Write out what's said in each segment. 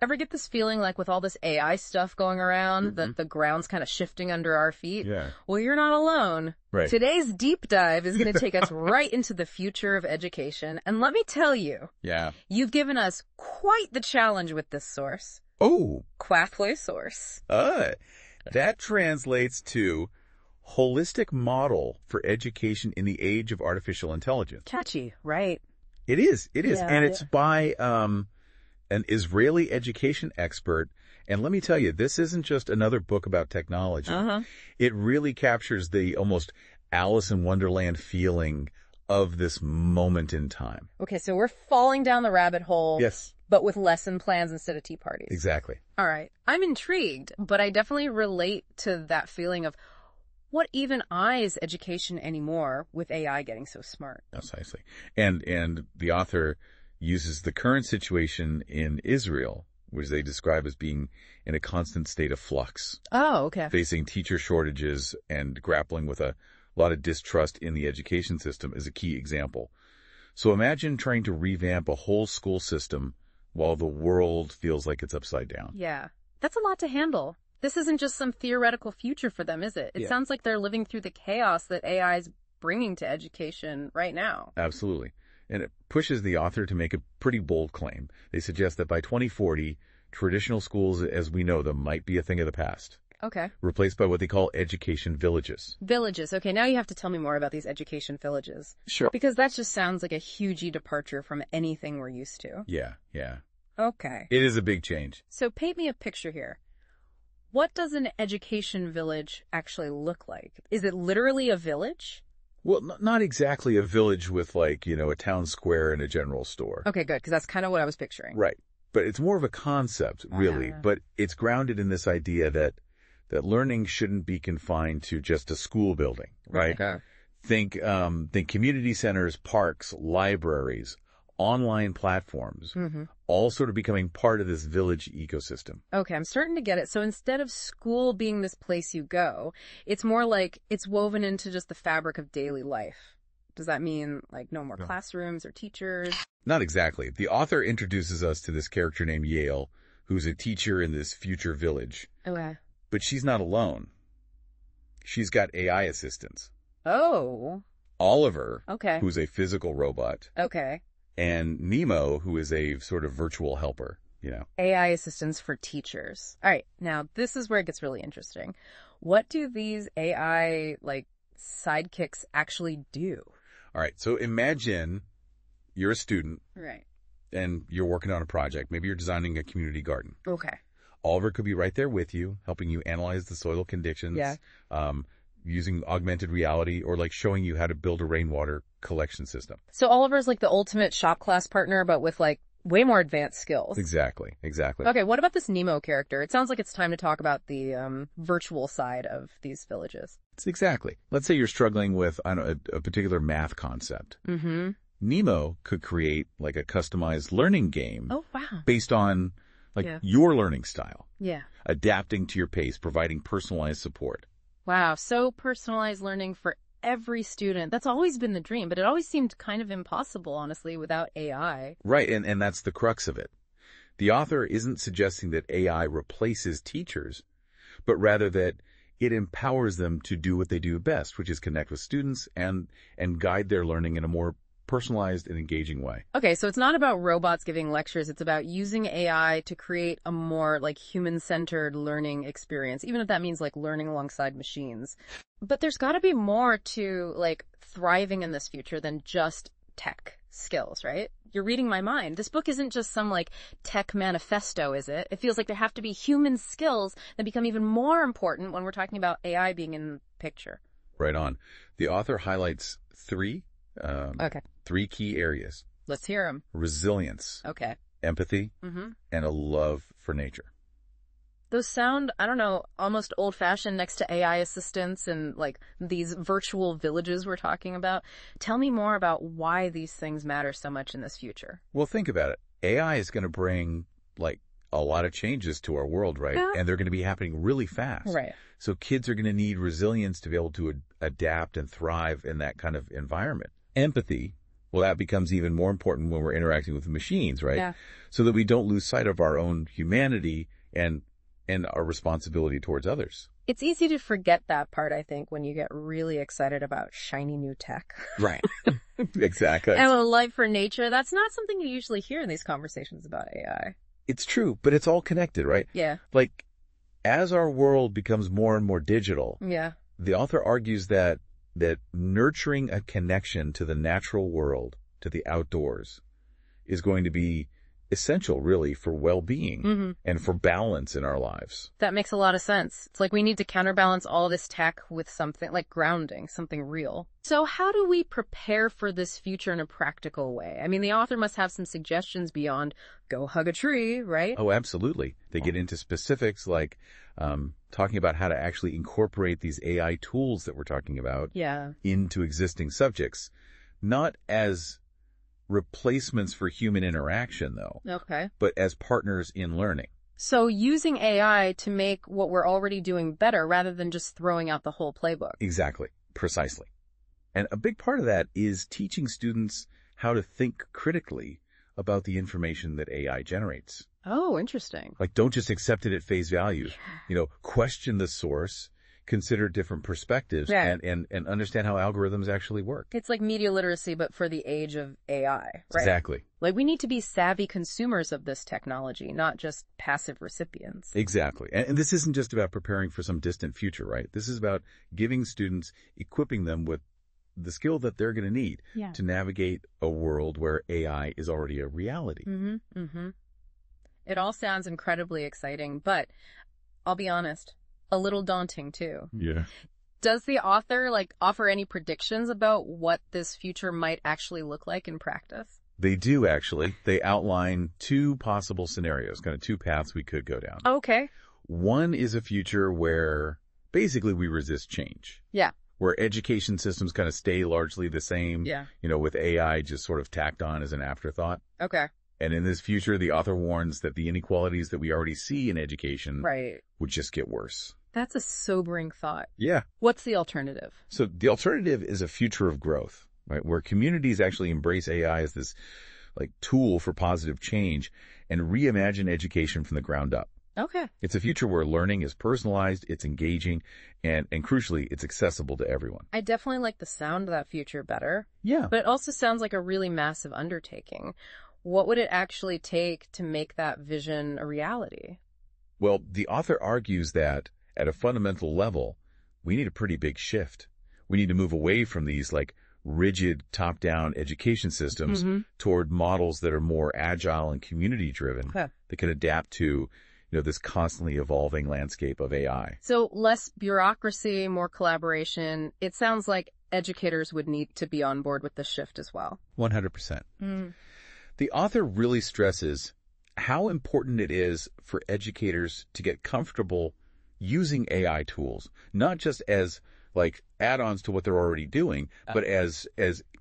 Ever get this feeling like with all this AI stuff going around that the ground's kind of shifting under our feet? Yeah. Well, you're not alone. Right. Today's deep dive is going to take us right into the future of education. And let me tell you, you've given us quite the challenge with this source. Oh. Quathly source. That translates to holistic model for education in the age of artificial intelligence. Catchy, right? It is. Yeah, and it's by an Israeli education expert. And let me tell you, this isn't just another book about technology. It really captures the almost Alice in Wonderland feeling of this moment in time. Okay, so we're falling down the rabbit hole. Yes. But with lesson plans instead of tea parties. Exactly. All right. I'm intrigued, but I definitely relate to that feeling of what even is education anymore with AI getting so smart. Precisely. And the author uses the current situation in Israel, which they describe as being in a constant state of flux. Oh, okay. Facing teacher shortages and grappling with a lot of distrust in the education system is a key example. So imagine trying to revamp a whole school system while the world feels like it's upside down. Yeah. That's a lot to handle. This isn't just some theoretical future for them, is it? It sounds like they're living through the chaos that AI is bringing to education right now. Absolutely. And it pushes the author to make a pretty bold claim. They suggest that by 2040, traditional schools as we know them might be a thing of the past. Okay. Replaced by what they call education villages. Villages. Okay, now you have to tell me more about these education villages. Sure. Because that just sounds like a huge departure from anything we're used to. Yeah. Okay. It is a big change. So paint me a picture here. What does an education village actually look like? Is it literally a village? Well, not exactly a village with a town square and a general store. Okay, good, because that's kind of what I was picturing. Right. But it's more of a concept, really. But it's grounded in this idea that learning shouldn't be confined to just a school building, right? Okay. Think community centers, parks, libraries, online platforms, all sort of becoming part of this village ecosystem. Okay, I'm starting to get it. So instead of school being this place you go, it's more like it's woven into just the fabric of daily life. Does that mean no more classrooms or teachers? Not exactly. The author introduces us to this character named Yale, who's a teacher in this future village. Okay. But she's not alone. She's got AI assistants. Oh. Oliver, okay, who's a physical robot. Okay. And Nemo, who is a sort of virtual helper, AI assistants for teachers. All right. Now, this is where it gets really interesting. What do these AI, sidekicks actually do? All right. So imagine you're a student. Right. And you're working on a project. Maybe you're designing a community garden. Okay. Oliver could be right there with you, helping you analyze the soil conditions. Yeah. Using augmented reality or showing you how to build a rainwater collection system. So Oliver's the ultimate shop class partner, but with way more advanced skills. Exactly. Okay, what about this Nemo character? It sounds like it's time to talk about the virtual side of these villages. Exactly. Let's say you're struggling with a particular math concept. Mm-hmm. Nemo could create a customized learning game. Oh, wow. Based on your learning style. Yeah. Adapting to your pace, providing personalized support. Wow, so personalized learning for every student. That's always been the dream, but it always seemed kind of impossible, honestly, without AI. Right, and that's the crux of it. The author isn't suggesting that AI replaces teachers, but rather that it empowers them to do what they do best, which is connect with students and guide their learning in a more personalized and engaging way. Okay, so it's not about robots giving lectures. It's about using AI to create a more human-centered learning experience, even if that means learning alongside machines. But there's got to be more to thriving in this future than just tech skills, right? You're reading my mind. This book isn't just some tech manifesto, is it? It feels like there have to be human skills that become even more important when we're talking about AI being in the picture. Right on. The author highlights three key areas. Let's hear them. Resilience. Okay. Empathy. And a love for nature. Those sound, I don't know, almost old-fashioned next to AI assistants and these virtual villages we're talking about. Tell me more about why these things matter so much in this future. Well, think about it. AI is going to bring a lot of changes to our world, right? Yeah. And they're going to be happening really fast. Right. So kids are going to need resilience to be able to adapt and thrive in that kind of environment. Empathy. Well, that becomes even more important when we're interacting with the machines, right? Yeah. So that we don't lose sight of our own humanity and our responsibility towards others. It's easy to forget that part, I think, when you get really excited about shiny new tech. Right. Exactly. And a life for nature, that's not something you usually hear in these conversations about AI. It's true, but it's all connected, right? Yeah. Like, as our world becomes more and more digital, Yeah. the author argues that nurturing a connection to the natural world, to the outdoors, is going to be essential, really, for well-being and for balance in our lives. That makes a lot of sense. It's like we need to counterbalance all this tech with something like grounding, something real. So how do we prepare for this future in a practical way? I mean, the author must have some suggestions beyond go hug a tree, right? Oh, absolutely. They get into specifics like talking about how to actually incorporate these AI tools that we're talking about into existing subjects, not as replacements for human interaction, though. Okay. But as partners in learning. So using AI to make what we're already doing better rather than just throwing out the whole playbook. Exactly. Precisely. And a big part of that is teaching students how to think critically about the information that AI generates. Oh, interesting. Like, don't just accept it at face value. You know, question the source, consider different perspectives, and understand how algorithms actually work. It's like media literacy, but for the age of AI, right? Exactly. Like, we need to be savvy consumers of this technology, not just passive recipients. Exactly. And this isn't just about preparing for some distant future, right? This is about giving students, equipping them with the skill that they're going to need to navigate a world where AI is already a reality. It all sounds incredibly exciting, but I'll be honest, a little daunting too. Yeah. Does the author offer any predictions about what this future might actually look like in practice? They do, actually. They outline two possible scenarios, kind of two paths we could go down. Okay. One is a future where basically we resist change. Yeah. Where education systems kind of stay largely the same. Yeah. You know, with AI just sort of tacked on as an afterthought. Okay. And in this future, the author warns that the inequalities that we already see in education would just get worse. That's a sobering thought. Yeah. What's the alternative? So the alternative is a future of growth, right? Where communities actually embrace AI as this tool for positive change and reimagine education from the ground up. Okay. It's a future where learning is personalized, it's engaging, and crucially, it's accessible to everyone. I definitely like the sound of that future better. Yeah. But it also sounds like a really massive undertaking. What would it actually take to make that vision a reality? Well, the author argues that at a fundamental level, we need a pretty big shift. We need to move away from these rigid top-down education systems toward models that are more agile and community-driven that can adapt to this constantly evolving landscape of AI. So less bureaucracy, more collaboration. It sounds like educators would need to be on board with the shift as well. 100%. The author really stresses how important it is for educators to get comfortable using AI tools, not just as add-ons to what they're already doing, but as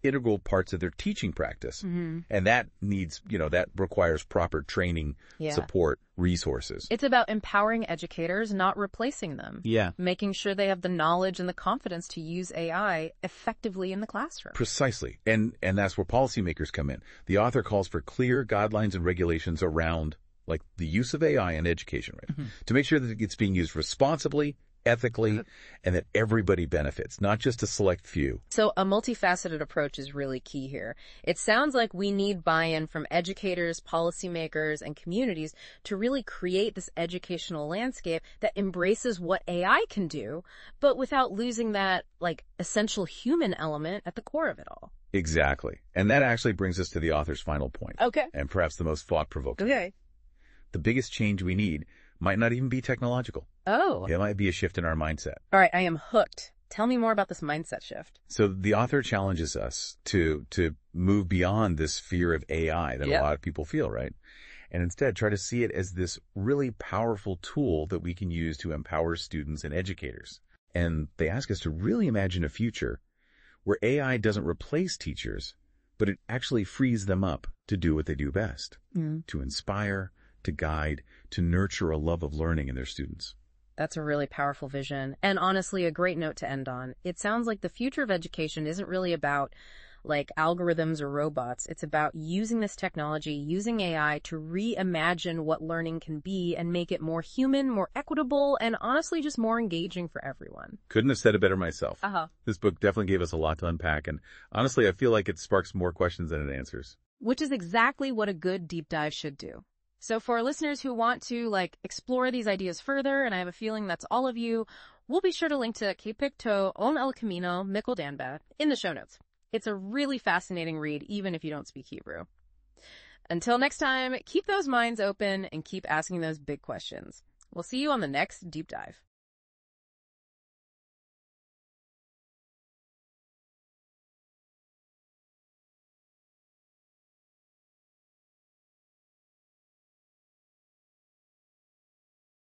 integral parts of their teaching practice. And that needs, that requires proper training, support, resources. It's about empowering educators, not replacing them. Yeah. Making sure they have the knowledge and the confidence to use AI effectively in the classroom. Precisely. And that's where policymakers come in. The author calls for clear guidelines and regulations around the use of AI in education, right? To make sure that it's being used responsibly, ethically, and that everybody benefits, not just a select few. So a multifaceted approach is really key here. It sounds like we need buy-in from educators, policymakers, and communities to really create this educational landscape that embraces what AI can do, but without losing that, essential human element at the core of it all. Exactly. And that actually brings us to the author's final point. Okay. And perhaps the most thought-provoking. Okay. The biggest change we need might not even be technological. Oh. It might be a shift in our mindset. All right, I am hooked. Tell me more about this mindset shift. So the author challenges us to move beyond this fear of AI that a lot of people feel, right? And instead try to see it as this really powerful tool that we can use to empower students and educators. And they ask us to really imagine a future where AI doesn't replace teachers, but it actually frees them up to do what they do best, to inspire, to guide, to nurture a love of learning in their students. That's a really powerful vision, and honestly, a great note to end on. It sounds like the future of education isn't really about like algorithms or robots. It's about using this technology, using AI to reimagine what learning can be and make it more human, more equitable, and honestly just more engaging for everyone. Couldn't have said it better myself. Uh-huh. This book definitely gave us a lot to unpack, and honestly, I feel like it sparks more questions than it answers. Which is exactly what a good deep dive should do. So for our listeners who want to, explore these ideas further, and I have a feeling that's all of you, we'll be sure to link to Que Picto on El Camino, Mikkel Danba, in the show notes. It's a really fascinating read, even if you don't speak Hebrew. Until next time, keep those minds open and keep asking those big questions. We'll see you on the next deep dive.